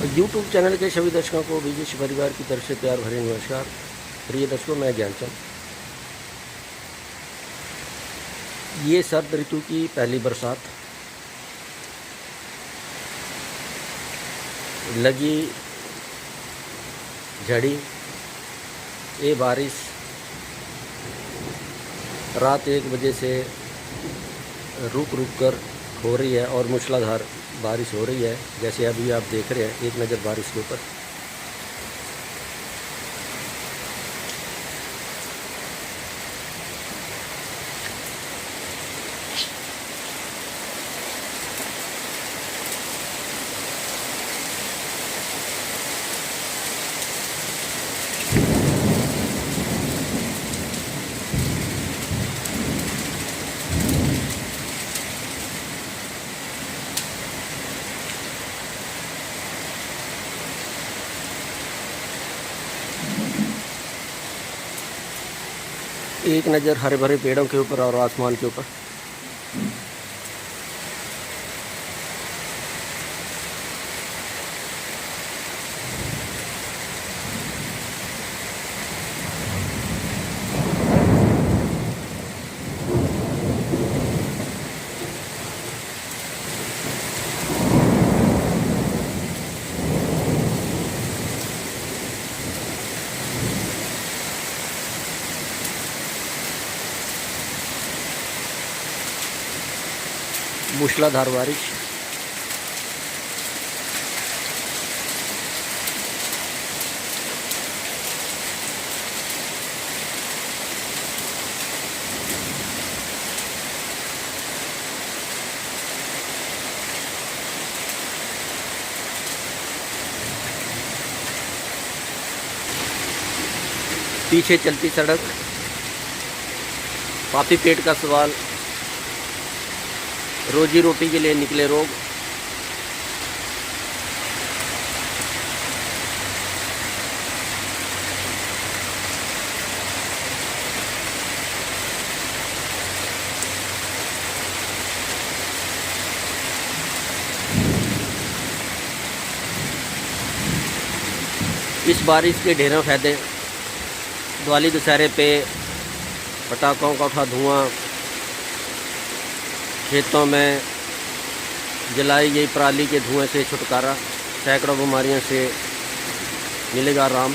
YouTube channel के सभी दर्शकों को बीजेश परिवार की तरफ से प्यार भरे नमस्कार। प्रिय दर्शकों, मैं ज्ञानचंद। ये शरद ऋतु की पहली बरसात लगी झड़ी, ये बारिश रात 1 बजे से रुक रुक कर हो रही है और मूसलाधार बारिश हो रही है। जैसे अभी आप देख रहे हैं, एक नज़र बारिश के ऊपर। एक नज़र हरे भरे पेड़ों के ऊपर और आसमान के ऊपर। मूसलाधार बारिश। पीछे चलती सड़क, पापी पेट का सवाल, रोजी रोटी के लिए निकले रोग। इस बारिश के ढेरों फायदे। दिवाली दशहरे पे पटाखों का उठा धुआं, खेतों में जलाई गई पराली के धुएं से छुटकारा, सैकड़ों बीमारियों से मिलेगा आराम।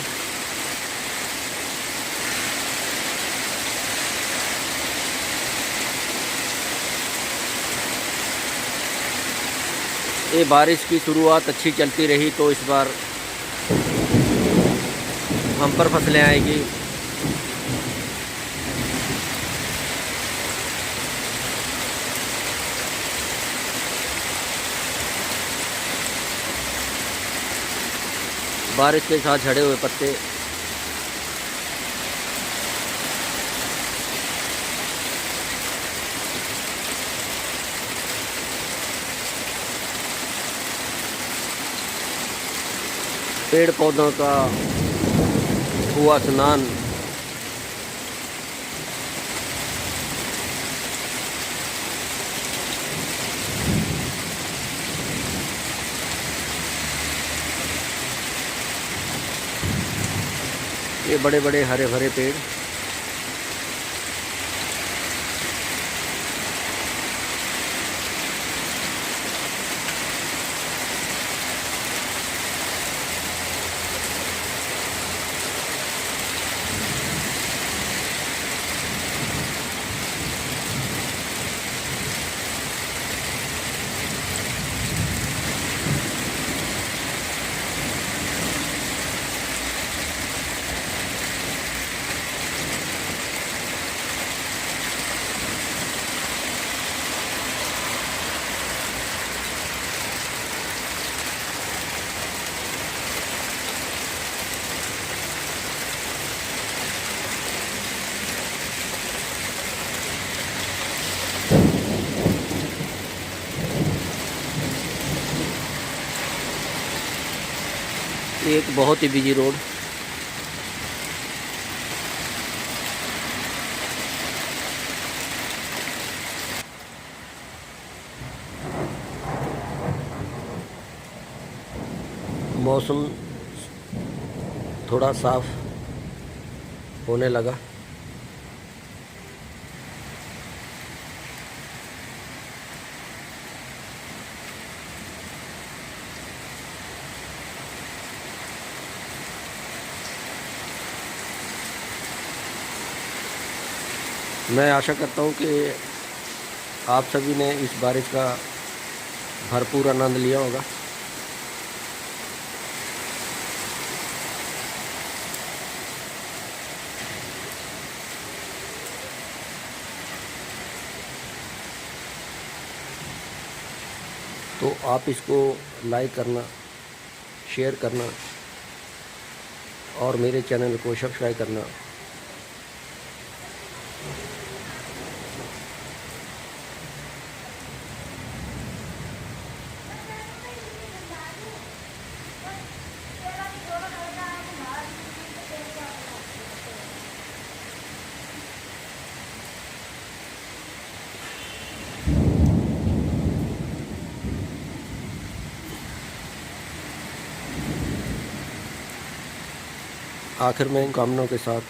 ये बारिश की शुरुआत अच्छी चलती रही तो इस बार हम पर फसलें आएगी। बारिश के साथ झड़े हुए पत्ते, पेड़ पौधों का हुआ स्नान, ये बड़े बड़े हरे भरे पेड़। एक बहुत ही बिजी रोड। मौसम थोड़ा साफ होने लगा। मैं आशा करता हूँ कि आप सभी ने इस बारिश का भरपूर आनंद लिया होगा। तो आप इसको लाइक करना, शेयर करना और मेरे चैनल को सब्सक्राइब करना। आखिर में इन कामनों के साथ